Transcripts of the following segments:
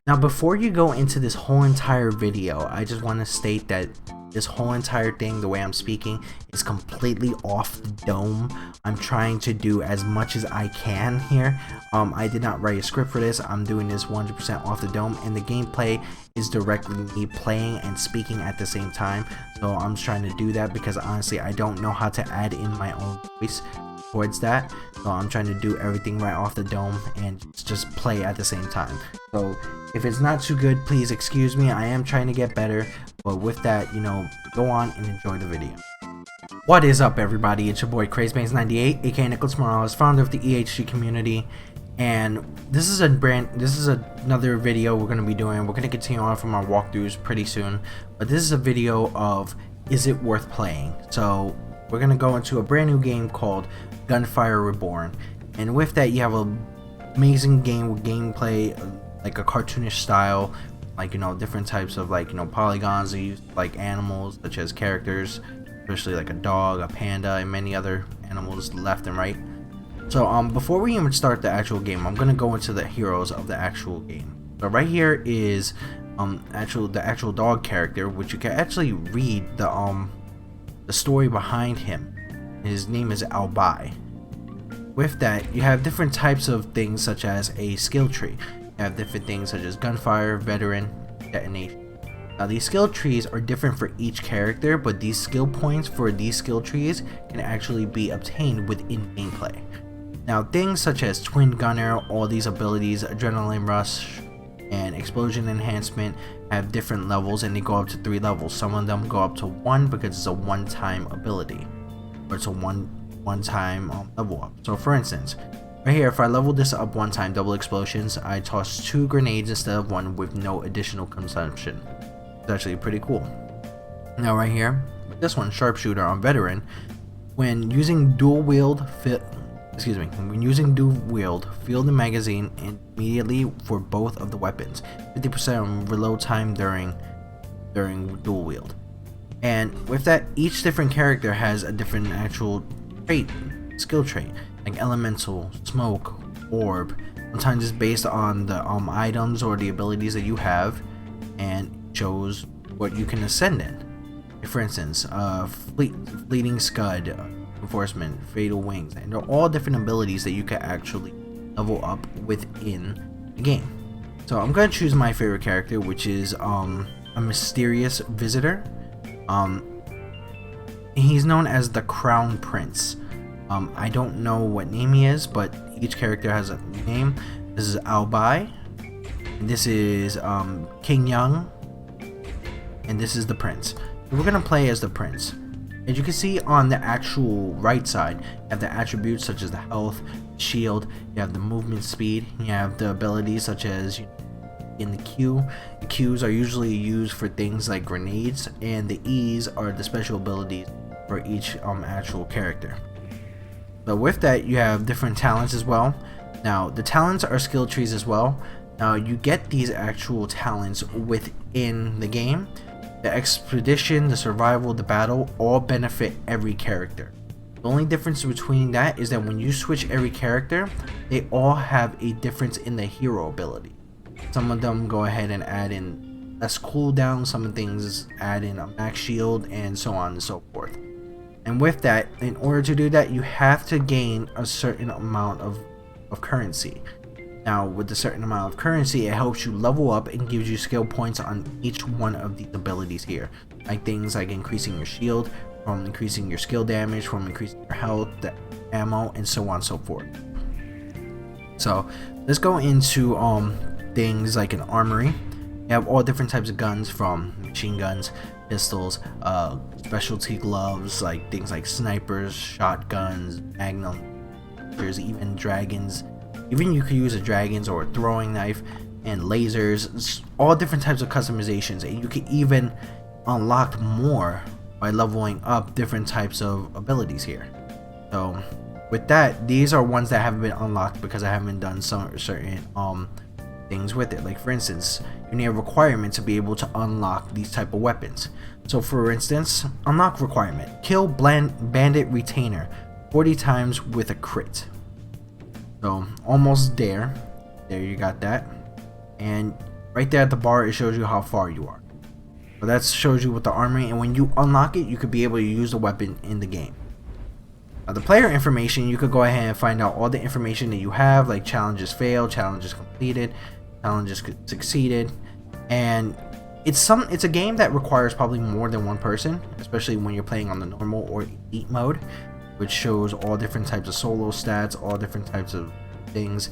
Now, before you go into this whole entire video, I just want to state that this whole entire thing, the way I'm speaking, is completely off the dome. I'm trying to do as much as I can here. I did not write a script for this. I'm doing this 100% off the dome, and the gameplay is directly me playing and speaking at the same time. So I'm just trying to do that because honestly, I don't know how to add in my own voice towards that. So I'm trying to do everything right off the dome and just play at the same time. So if it's not too good, please excuse me. I am trying to get better, but with that, you know, go on and enjoy the video. What is up, everybody? It's your boy CrazyBangs98, aka Nicholas Morales, founder of the EHGCommunity, and this is another video we're going to be doing. We're going to continue on from our walkthroughs pretty soon, but this is a video of is it worth playing. So we're going to go into a brand new game called Gunfire Reborn, and with that you have an amazing game with gameplay like a cartoonish style, like, you know, different types of, like, you know, polygons that use like animals such as characters, especially like a dog, a panda, and many other animals left and right. So before we even start the actual game, I'm gonna go into the heroes of the actual game. So right here is the actual dog character, which you can actually read the story behind him. His name is Albai. With that, you have different types of things such as a skill tree. You have different things such as Gunfire, Veteran, Detonation. Now these skill trees are different for each character, but these skill points for these skill trees can actually be obtained within gameplay. Now things such as Twin Gunner, all these abilities, Adrenaline Rush, and Explosion Enhancement have different levels, and they go up to 3 levels. Some of them go up to 1 because it's a one-time ability, or it's a one-time level up. So for instance, right here, if I level this up one time, double explosions, I toss 2 grenades instead of 1 with no additional consumption. It's actually pretty cool. Now right here, with this one, sharpshooter on Veteran, when using dual wield, fill the magazine immediately for both of the weapons. 50% reload time during dual wield. And with that, each different character has a different actual trait, skill trait, like elemental, smoke, orb. Sometimes it's based on the items or the abilities that you have, and shows what you can ascend in. For instance, fleeting scud, enforcement, fatal wings, and they're all different abilities that you can actually level up within the game. So I'm gonna choose my favorite character, which is a mysterious visitor. He's known as the Crown Prince. I don't know what name he is, but each character has a name. This is Albai, this is King Young, and this is the Prince. We're gonna play as the Prince. As you can see on the actual right side, you have the attributes such as the health, shield, you have the movement speed, you have the abilities such as in the Q. The Qs are usually used for things like grenades, and the E's are the special abilities for each actual character. But with that, you have different talents as well. Now the talents are skill trees as well. Now you get these actual talents within the game. The expedition, the survival, the battle all benefit every character. The only difference between that is that when you switch every character, they all have a difference in the hero ability. Some of them go ahead and add in less cooldown, some things add in a max shield, and so on and so forth. And with that, in order to do that, you have to gain a certain amount of currency. Now with a certain amount of currency, it helps you level up and gives you skill points on each one of these abilities here, like things like increasing your shield, from increasing your skill damage, from increasing your health, the ammo, and so on and so forth. So let's go into things like an armory. You have all different types of guns, from machine guns, pistols, specialty gloves, like things like snipers, shotguns, magnum, there's even dragons. Even you could use a dragons or a throwing knife, and lasers, all different types of customizations, and you can even unlock more by leveling up different types of abilities here. So with that, these are ones that haven't been unlocked because I haven't done some certain things with it. Like for instance, you need a requirement to be able to unlock these type of weapons. So for instance, unlock requirement: kill bandit retainer 40 times with a crit. So almost there you got that. And right there at the bar, it shows you how far you are. So that shows you with the armory, and when you unlock it, you could be able to use the weapon in the game. Now, the player information, you could go ahead and find out all the information that you have, like challenges failed, challenges completed, challenges succeeded, and it's a game that requires probably more than one person, especially when you're playing on the normal or elite mode, which shows all different types of solo stats, all different types of things.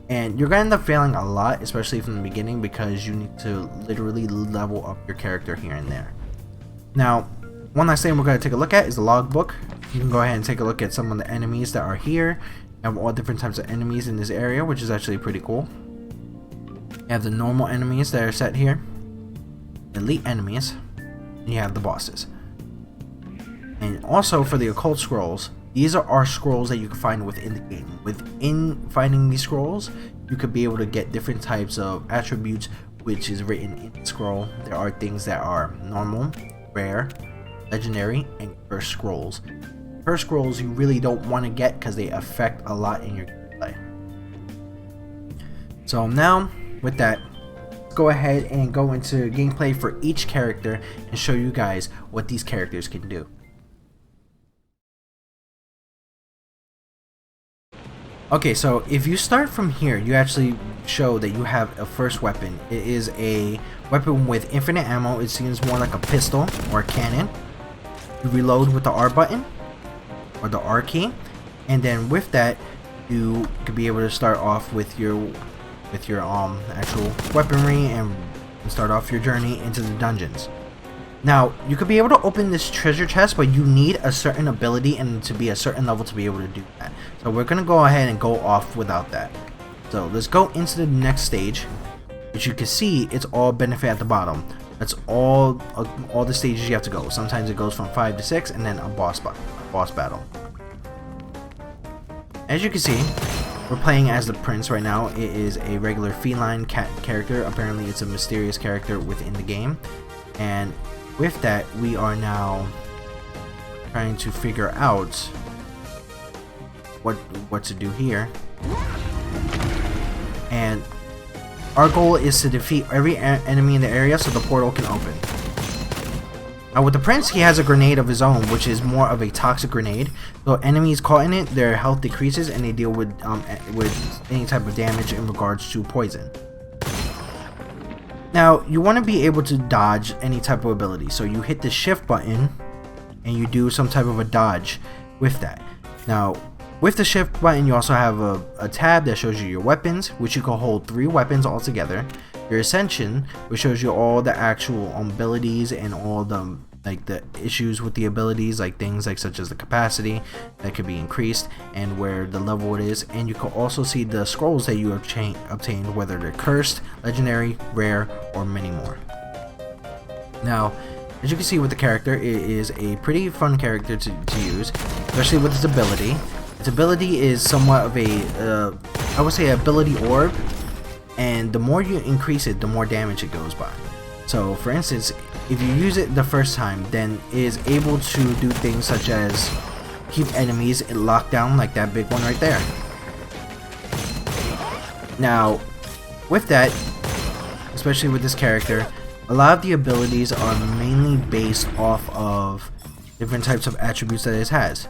And you're gonna end up failing a lot, especially from the beginning, because you need to literally level up your character here and there. Now, one last thing we're gonna take a look at is the logbook. You can go ahead and take a look at some of the enemies that are here. You have all different types of enemies in this area, which is actually pretty cool. You have the normal enemies that are set here, elite enemies, and you have the bosses. And also for the occult scrolls, these are our scrolls that you can find within the game. Within finding these scrolls, you could be able to get different types of attributes, which is written in the scroll. There are things that are normal, rare, legendary, and cursed scrolls. Cursed scrolls you really don't want to get because they affect a lot in your gameplay. So now, with that, let's go ahead and go into gameplay for each character and show you guys what these characters can do. Okay, so if you start from here, you actually show that you have a first weapon. It is a weapon with infinite ammo. It seems more like a pistol or a cannon. You reload with the R button or the R key, and then with that, you could be able to start off with your actual weaponry and start off your journey into the dungeons. Now, you could be able to open this treasure chest, but you need a certain ability and to be a certain level to be able to do that. So we're going to go ahead and go off without that. So let's go into the next stage, which you can see it's all benefit at the bottom. That's all the stages you have to go. Sometimes it goes from 5 to 6 and then a boss battle. As you can see, we're playing as the prince right now. It is a regular feline cat character. Apparently it's a mysterious character within the game. And with that, we are now trying to figure out what to do here. And our goal is to defeat every enemy in the area so the portal can open. Now with the prince, he has a grenade of his own, which is more of a toxic grenade. So enemies caught in it, their health decreases and they deal with any type of damage in regards to poison. Now, you want to be able to dodge any type of ability, so you hit the shift button and you do some type of a dodge with that. Now, with the shift button, you also have a tab that shows you your weapons, which you can hold 3 weapons all together. Your ascension, which shows you all the actual abilities and all the issues with the abilities, like things like such as the capacity that could be increased and where the level it is. And you can also see the scrolls that you obtained, whether they're cursed, legendary, rare, or many more. Now, as you can see with the character, it is a pretty fun character to use, especially with its ability. Its ability is somewhat of a, I would say, ability orb, and the more you increase it, the more damage it goes by. So, for instance, if you use it the first time, then it is able to do things such as keep enemies in lockdown, like that big one right there. Now, with that, especially with this character, a lot of the abilities are mainly based off of different types of attributes that it has.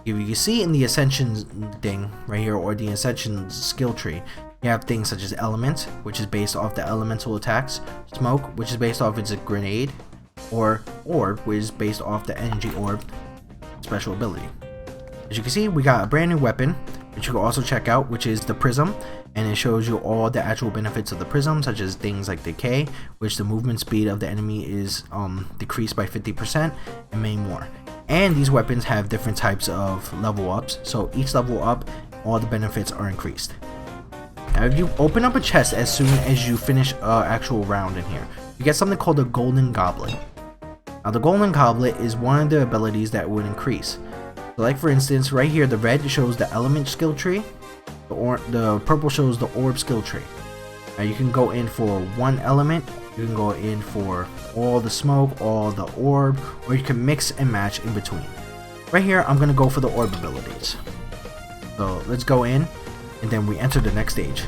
If you can see in the Ascension thing right here, or the Ascension skill tree, you have things such as Element, which is based off the elemental attacks, Smoke, which is based off its grenade, or Orb, which is based off the energy orb special ability. As you can see, we got a brand new weapon, which you can also check out, which is the Prism, and it shows you all the actual benefits of the Prism, such as things like Decay, which the movement speed of the enemy is decreased by 50%, and many more. And these weapons have different types of level ups, so each level up, all the benefits are increased. Now, if you open up a chest as soon as you finish an actual round in here, you get something called a Golden Goblet. Now, the Golden Goblet is one of the abilities that would increase. So, like for instance, right here, the red shows the Element skill tree, the purple shows the Orb skill tree. Now, you can go in for one element, you can go in for all the Smoke, all the Orb, or you can mix and match in between. Right here, I'm going to go for the Orb abilities. So, let's go in. And then we enter the next stage.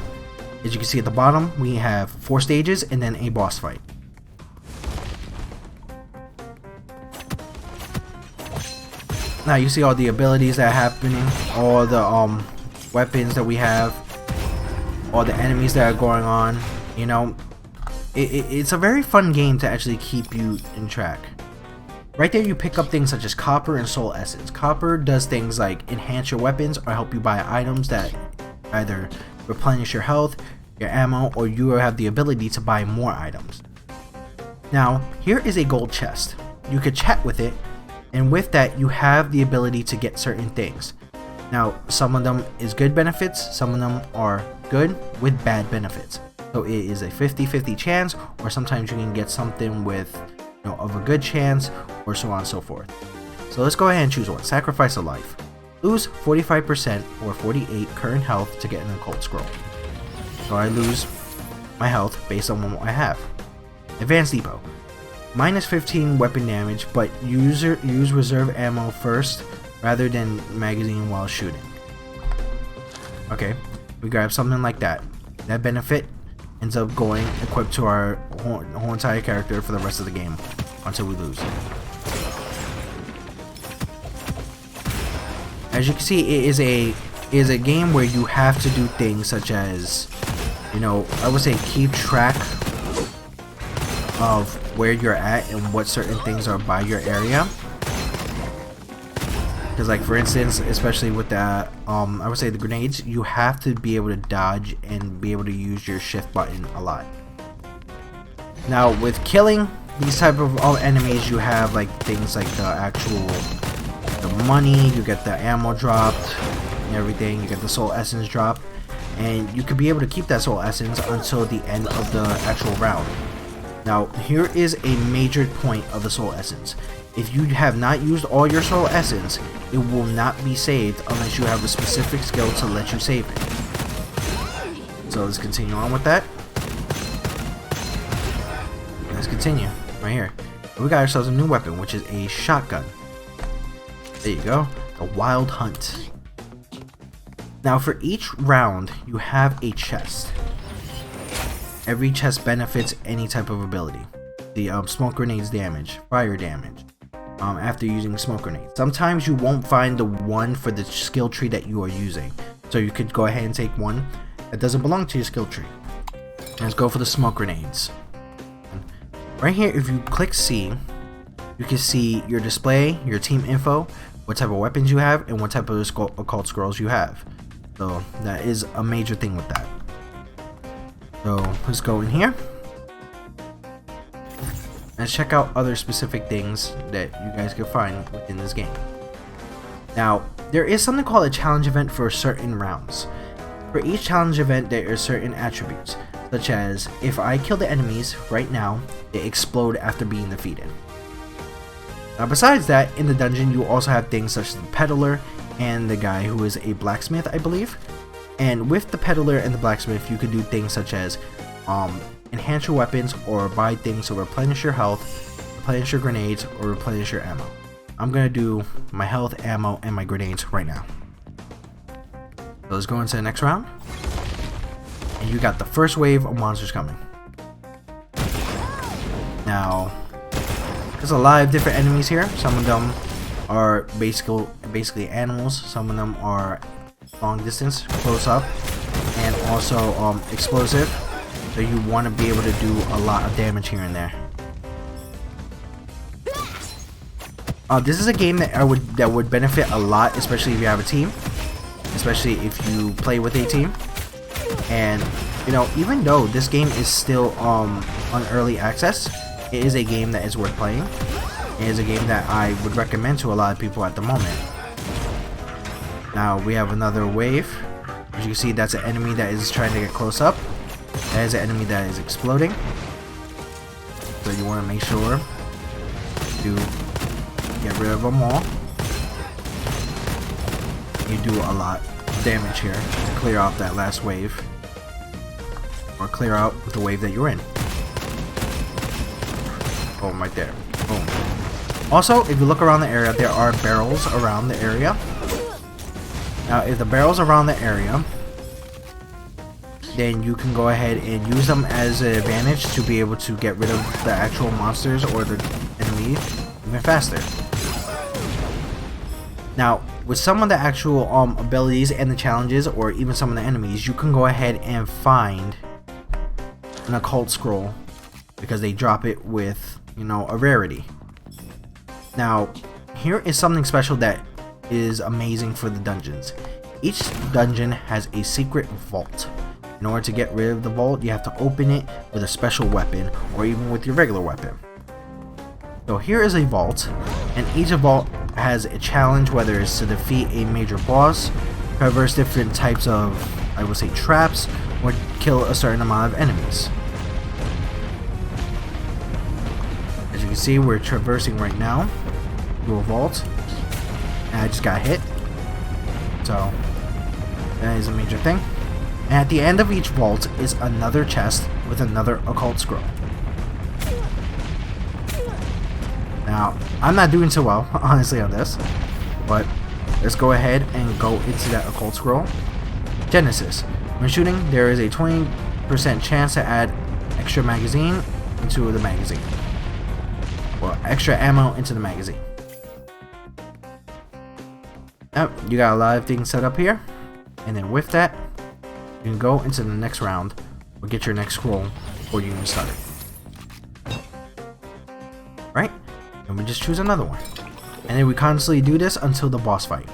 As you can see at the bottom, we have 4 stages and then a boss fight. Now you see all the abilities that are happening, all the weapons that we have, all the enemies that are going on. You know, it's a very fun game to actually keep you in track. Right there you pick up things such as copper and soul essence. Copper does things like enhance your weapons or help you buy items that either replenish your health, your ammo, or you have the ability to buy more items. Now here is a gold chest. You could chat with it, and with that you have the ability to get certain things. Now some of them is good benefits, some of them are good with bad benefits. So it is a 50-50 chance, or sometimes you can get something with, you know, of a good chance, or so on and so forth. So let's go ahead and choose one. Sacrifice a life. Lose 45% or 48 current health to get an occult scroll. So I lose my health based on what I have. Advanced Depot. Minus 15 weapon damage, but use reserve ammo first rather than magazine while shooting. Okay, we grab something like that. That benefit ends up going equipped to our whole entire character for the rest of the game until we lose. As you can see, it is a game where you have to do things such as, you know, I would say keep track of where you're at and what certain things are by your area. Because, like, for instance, especially with the I would say the grenades, you have to be able to dodge and be able to use your shift button a lot. Now with killing these type of enemies, you have like things like the money, you get the ammo dropped and everything, you get the soul essence drop, and you could be able to keep that soul essence until the end of the actual round. Now here is a major point of the soul essence. If you have not used all your soul essence, it will not be saved unless you have a specific skill to let you save it. So let's continue on with that. Let's continue right here. We got ourselves a new weapon, which is a shotgun. There you go, the Wild Hunt. Now for each round, you have a chest. Every chest benefits any type of ability. The smoke grenades damage, fire damage, after using smoke grenades. Sometimes you won't find the one for the skill tree that you are using, so you could go ahead and take one that doesn't belong to your skill tree. Let's go for the smoke grenades. Right here, if you click C, you can see your display, your team info, what type of weapons you have, and what type of occult scrolls you have. So that is a major thing with that. So let's go in here. Let's check out other specific things that you guys can find within this game. Now, there is something called a challenge event for certain rounds. For each challenge event, there are certain attributes, such as if I kill the enemies right now, they explode after being defeated. Now, besides that, in the dungeon, you also have things such as the peddler and the guy who is a blacksmith, I believe. And with the peddler and the blacksmith, you could do things such as enhance your weapons or buy things to replenish your health, replenish your grenades, or replenish your ammo. I'm gonna do my health, ammo, and my grenades right now. So let's go into the next round. And you got the first wave of monsters coming. Now, there's a lot of different enemies here. Some of them are basically animals. Some of them are long distance, close up, and also explosive. So you want to be able to do a lot of damage here and there. This is a game that would benefit a lot, especially if you have a team, especially if you play with a team. And you know, even though this game is still on early access, it is a game that is worth playing. It is a game that I would recommend to a lot of people at the moment. Now we have another wave. As you can see, that's an enemy that is trying to get close up. That is an enemy that is exploding. So you want to make sure to get rid of them all. You do a lot of damage here to clear out that last wave, or clear out the wave that you're in. Boom, right there. Boom. Also, if you look around the area, there are barrels around the area. Now, if the barrels around the area, then you can go ahead and use them as an advantage to be able to get rid of the actual monsters or the enemy even faster. Now, with some of the actual abilities and the challenges, or even some of the enemies, you can go ahead and find an occult scroll because they drop it with, you know, a rarity. Now, here is something special that is amazing for the dungeons. Each dungeon has a secret vault. In order to get rid of the vault, you have to open it with a special weapon or even with your regular weapon. So here is a vault, and each vault has a challenge, whether it's to defeat a major boss, traverse different types of, I would say, traps, or kill a certain amount of enemies. As you can see, we're traversing right now through a vault, and I just got hit. So that is a major thing. And at the end of each vault is another chest with another occult scroll. Now, I'm not doing so well, honestly, on this, but let's go ahead and go into that occult scroll. Genesis. When shooting, there is a 20% chance to add extra magazine into the magazine. Well, extra ammo into the magazine. Now, you got a lot of things set up here, and then with that, you can go into the next round or get your next scroll before you even start it. Right? And we just choose another one. And then we constantly do this until the boss fight.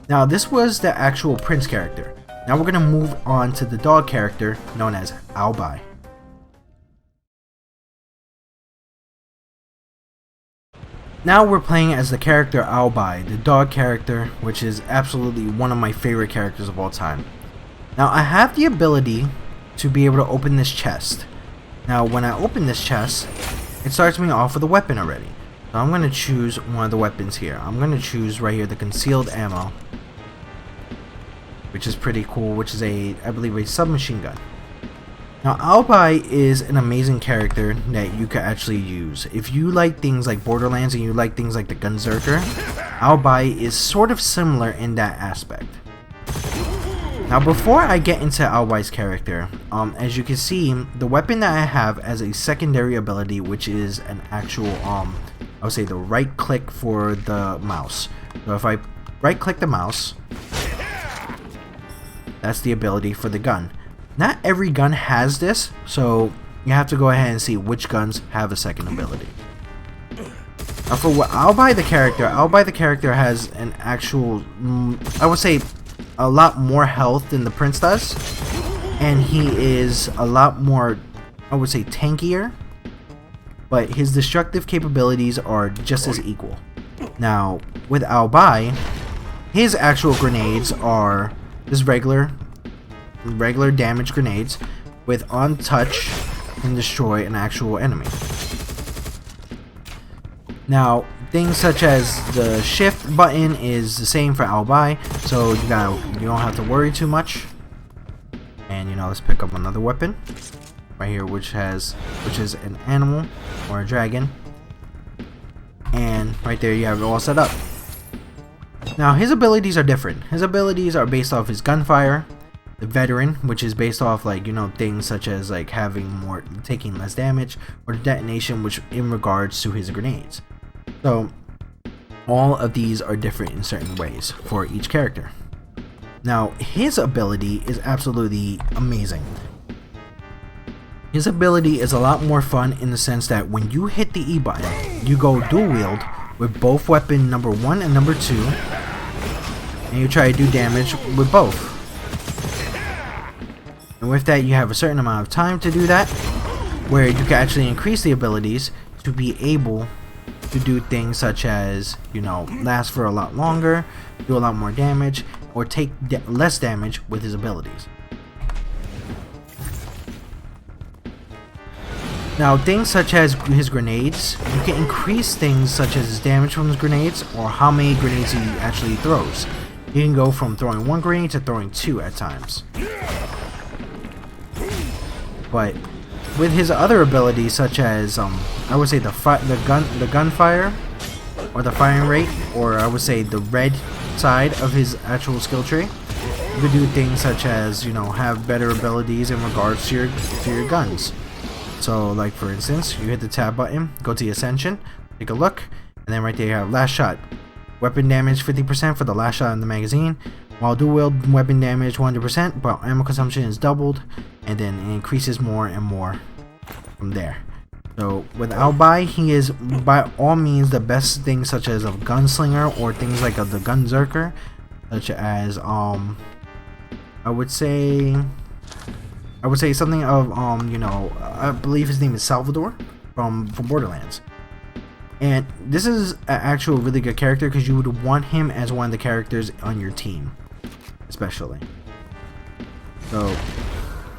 Now, this was the actual prince character. Now we're going to move on to the dog character known as Albai. Now we're playing as the character Albai, the dog character, which is absolutely one of my favorite characters of all time. Now I have the ability to be able to open this chest. Now when I open this chest, it starts me off with a weapon already. So I'm going to choose one of the weapons here. I'm going to choose right here the concealed ammo, which is pretty cool, which is I believe a submachine gun. Now Albai is an amazing character that you can actually use. If you like things like Borderlands and you like things like the Gunzerker, Albai is sort of similar in that aspect. Now before I get into Albai's character, as you can see, the weapon that I have as a secondary ability, which is an actual, I would say the right click for the mouse. So if I right click the mouse, that's the ability for the gun. Not every gun has this, so you have to go ahead and see which guns have a second ability. Now for what Albai the character has an actual, I would say, a lot more health than the prince does, and he is a lot more, I would say, tankier, but his destructive capabilities are just as equal. Now with Albai, his actual grenades are just regular damage grenades with on touch and destroy an actual enemy. Now things such as the shift button is the same for Albai, so you don't have to worry too much. And let's pick up another weapon right here, which is an animal or a dragon, and right there you have it all set up. Now his abilities are different. His abilities are based off his Gunfire, the Veteran, which is based off things such as taking less damage, or the Detonation, which in regards to his grenades. So all of these are different in certain ways for each character. Now his ability is absolutely amazing. His ability is a lot more fun in the sense that when you hit the E button, you go dual wield with both weapon number 1 and number 2, and you try to do damage with both. And with that, you have a certain amount of time to do that, where you can actually increase the abilities to be able to do things such as, last for a lot longer, do a lot more damage, or take less damage with his abilities. Now things such as his grenades, you can increase things such as his damage from his grenades, or how many grenades he actually throws. You can go from throwing 1 grenade to throwing 2 at times. But with his other abilities, such as I would say the gunfire, or the firing rate, or I would say the red side of his actual skill tree, you could do things such as, you know, have better abilities in regards to your guns. So like for instance, you hit the tab button, go to the Ascension, take a look, and then right there you have last shot. Weapon damage 50% for the last shot in the magazine, while dual wield weapon damage 100%, but ammo consumption is doubled, and then it increases more and more from there. So with Albai, he is by all means the best things such as a gunslinger or things like the gunzerker, such as I would say something of you know, I believe his name is Salvador from Borderlands. And this is an actual really good character because you would want him as one of the characters on your team, especially. So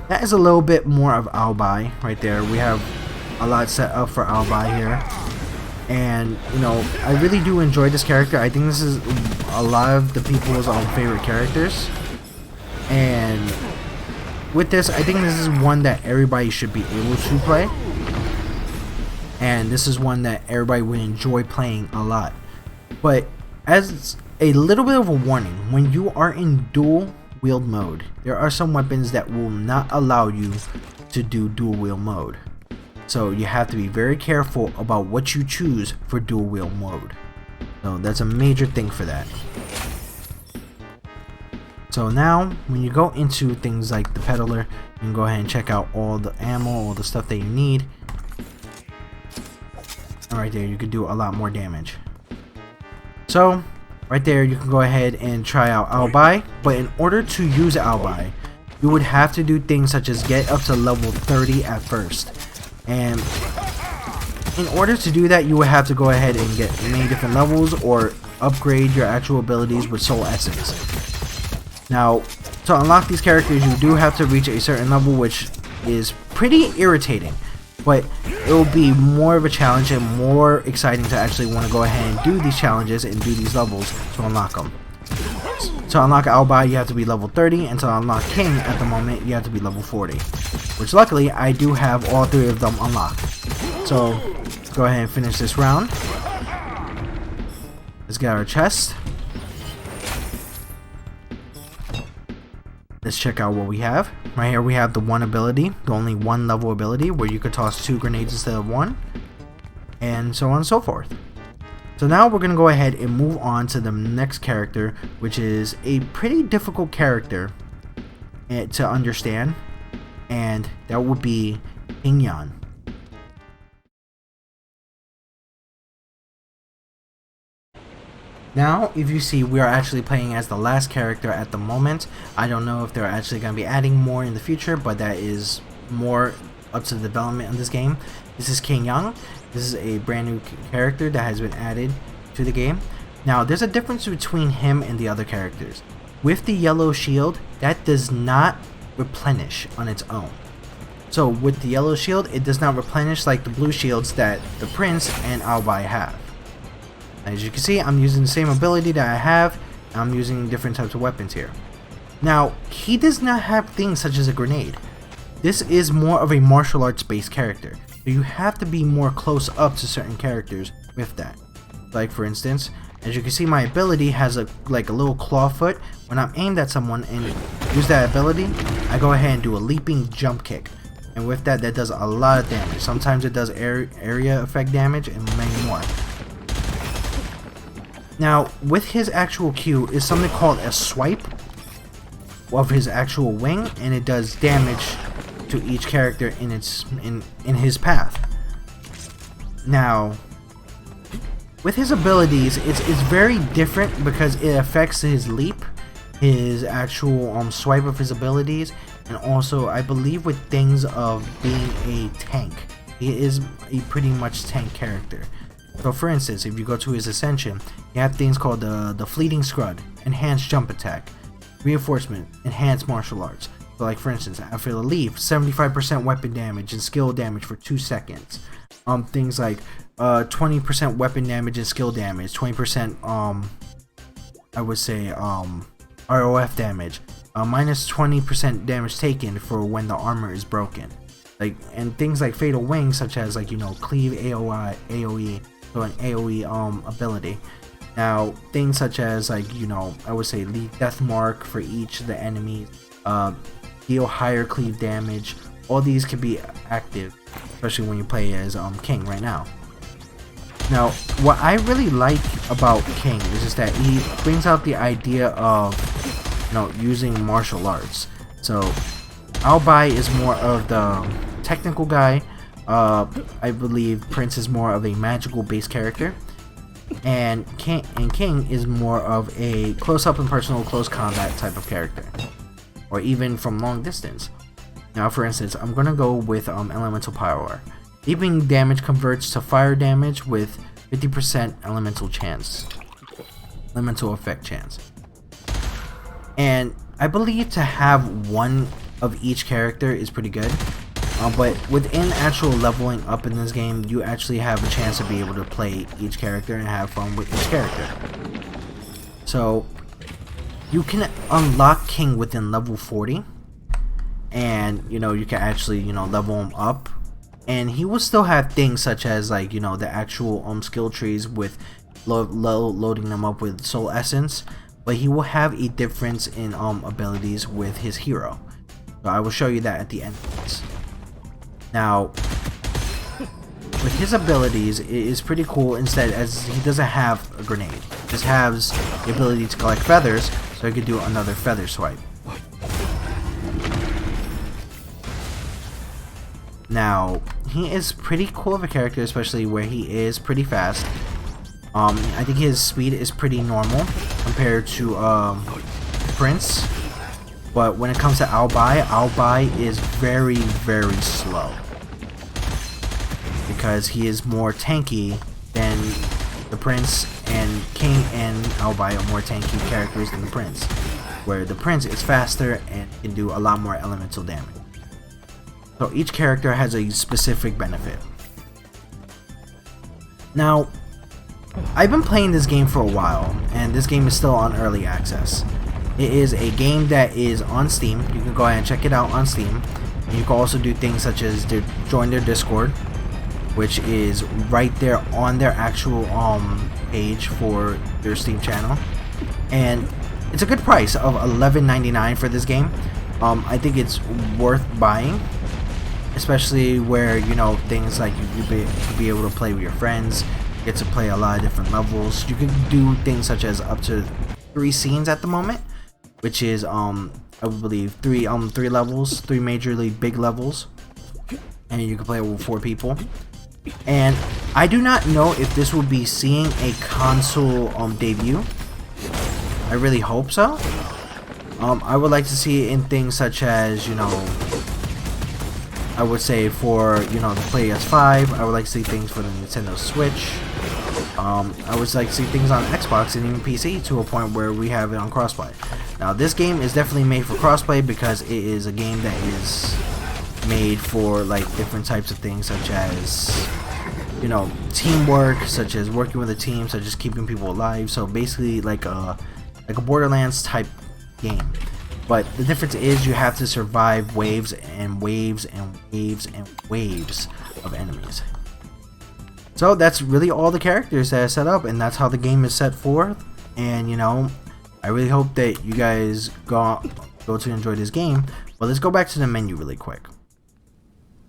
that is a little bit more of Albai right there. We have a lot set up for Albai here, and you know, I really do enjoy this character. I think this is a lot of the people's favorite characters, and with this, I think this is one that everybody should be able to play. And this is one that everybody would enjoy playing a lot. But as a little bit of a warning, when you are in dual wield mode, there are some weapons that will not allow you to do dual wield mode. So you have to be very careful about what you choose for dual wield mode. So that's a major thing for that. So now when you go into things like the peddler, you can go ahead and check out all the ammo, all the stuff that you need. Right there, you can do a lot more damage. So right there, you can go ahead and try out Albai, but in order to use Albai, you would have to do things such as get up to level 30 at first. And in order to do that, you would have to go ahead and get many different levels or upgrade your actual abilities with Soul Essence. Now, to unlock these characters, you do have to reach a certain level, which is pretty irritating. But it will be more of a challenge and more exciting to actually want to go ahead and do these challenges and do these levels to unlock them. To unlock Albai, you have to be level 30, and to unlock King at the moment, you have to be level 40. Which luckily, I do have all three of them unlocked. So, let's go ahead and finish this round. Let's get our chest. Let's check out what we have. Right here we have the one ability, the only one level ability, where you could toss 2 grenades instead of 1, and so on and so forth. So now we're going to go ahead and move on to the next character, which is a pretty difficult character to understand, and that would be King Yan. Now, if you see, we are actually playing as the last character at the moment. I don't know if they're actually going to be adding more in the future, but that is more up to the development of this game. This is King Yang. This is a brand new character that has been added to the game. Now, there's a difference between him and the other characters. With the yellow shield, that does not replenish on its own. So, with the yellow shield, it does not replenish like the blue shields that the Prince and Albai have. As you can see, I'm using the same ability that I have. I'm using different types of weapons here. Now, he does not have things such as a grenade. This is more of a martial arts based character. So you have to be more close up to certain characters with that. Like for instance, as you can see, my ability has a little claw foot. When I'm aimed at someone and use that ability, I go ahead and do a leaping jump kick. And with that, that does a lot of damage. Sometimes it does area effect damage and many more. Now, with his actual Q is something called a swipe of his actual wing, and it does damage to each character in his path. Now, with his abilities, it's very different because it affects his leap, his actual swipe of his abilities, and also I believe with things of being a tank. He is a pretty much tank character. So for instance, if you go to his Ascension, you have things called the Fleeting Scrud, Enhanced Jump Attack, Reinforcement, Enhanced Martial Arts. So like for instance, after the leap, 75% weapon damage and skill damage for 2 seconds. Things like 20% weapon damage and skill damage, 20% I would say ROF damage, minus 20% damage taken for when the armor is broken. And things like Fatal Wing, such as Cleave AOE, so an AOE ability. Now, things such as, like, you know, I would say leave death mark for each of the enemies, deal higher cleave damage. All these can be active, especially when you play as King right now. Now, what I really like about King is just that he brings out the idea of, you know, using martial arts. So, Albai is more of the technical guy. I believe Prince is more of a magical based character, and King is more of a close-up and personal, close combat type of character, or even from long distance. Now, for instance, I'm gonna go with elemental power. Leaping damage converts to fire damage with 50% elemental effect chance. And I believe to have one of each character is pretty good. But within actual leveling up in this game, you actually have a chance to be able to play each character and have fun with each character. So you can unlock King within level 40, and you know, you can actually, you know, level him up, and he will still have things such as, like, you know, the actual skill trees with loading them up with soul essence, but he will have a difference in abilities with his hero. So I will show you that at the end of this. Now, with his abilities, it is pretty cool. Instead, as he doesn't have a grenade, he just has the ability to collect feathers, so he could do another feather swipe. Now, he is pretty cool of a character, especially where he is pretty fast. I think his speed is pretty normal compared to Prince. But when it comes to Albai is very, very slow, because he is more tanky than the Prince, and King and Albai are more tanky characters than the Prince, where the Prince is faster and can do a lot more elemental damage. So each character has a specific benefit. Now, I've been playing this game for a while, and this game is still on early access. It is a game that is on Steam. You can go ahead and check it out on Steam. And you can also do things such as join their Discord, which is right there on their actual page for their Steam channel. And it's a good price of $11.99 for this game. I think it's worth buying, especially where, you know, things like you be able to play with your friends, get to play a lot of different levels. You can do things such as up to 3 scenes at the moment, which is I believe 3 levels, 3 majorly big levels, and you can play with 4 people. And I do not know if this will be seeing a console debut. I really hope so. I would like to see it in things such as, you know, I would say for, you know, the PS5, I would like to see things for the Nintendo Switch. I would like to see things on Xbox and even PC to a point where we have it on crossplay. Now, this game is definitely made for crossplay because it is a game that is made for, like, different types of things such as, you know, teamwork, such as working with a team, such as keeping people alive. So basically like a Borderlands type game. But the difference is you have to survive waves and waves and waves and waves of enemies. So that's really all the characters that are set up, and that's how the game is set forth. And, you know, I really hope that you guys go to enjoy this game. But let's go back to the menu really quick.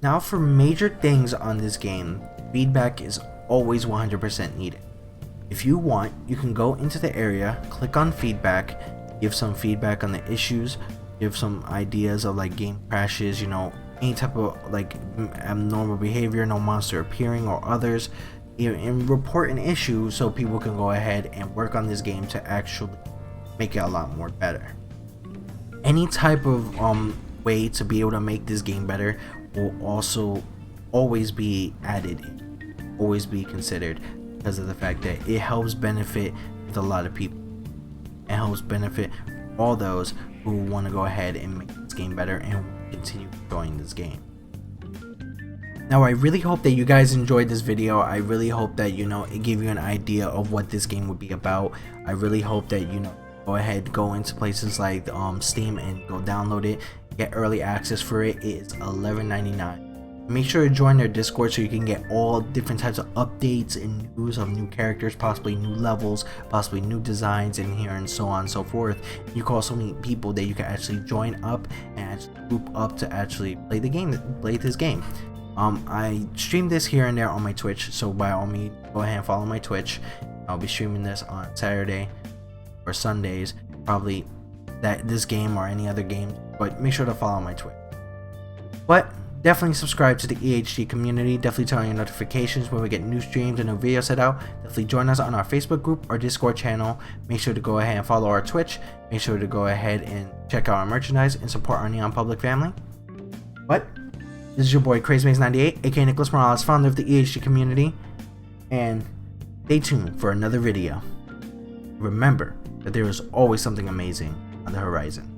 Now, for major things on this game, feedback is always 100% needed. If you want, you can go into the area, click on feedback, give some feedback on the issues, give some ideas of, like, game crashes, you know, any type of, like, abnormal behavior, no monster appearing or others, and report an issue so people can go ahead and work on this game to actually make it a lot more better. Any type of way to be able to make this game better will also always be added, always be considered, because of the fact that it helps benefit with a lot of people. It helps benefit all those who want to go ahead and make this game better and continue enjoying this game. Now, I really hope that you guys enjoyed this video. I really hope that, you know, it gave you an idea of what this game would be about. I really hope that, you know, go ahead, go into places like Steam and go download it, get early access for it. It is $11.99. Make sure to join their Discord so you can get all different types of updates and news of new characters, possibly new levels, possibly new designs in here, and so on and so forth. You can also meet people that you can actually join up and actually group up to actually play this game. I stream this here and there on my Twitch, so by all means, go ahead and follow my Twitch. I'll be streaming this on Saturday or Sundays, probably this game or any other game, but make sure to follow my Twitch. But definitely subscribe to the EHG community. Definitely turn on your notifications when we get new streams and new videos set out. Definitely join us on our Facebook group or Discord channel. Make sure to go ahead and follow our Twitch. Make sure to go ahead and check out our merchandise and support our NeonPublic family. But this is your boy CrazyMaze98, aka Nicholas Morales, founder of the EHG community. And stay tuned for another video. Remember that there is always something amazing on the horizon.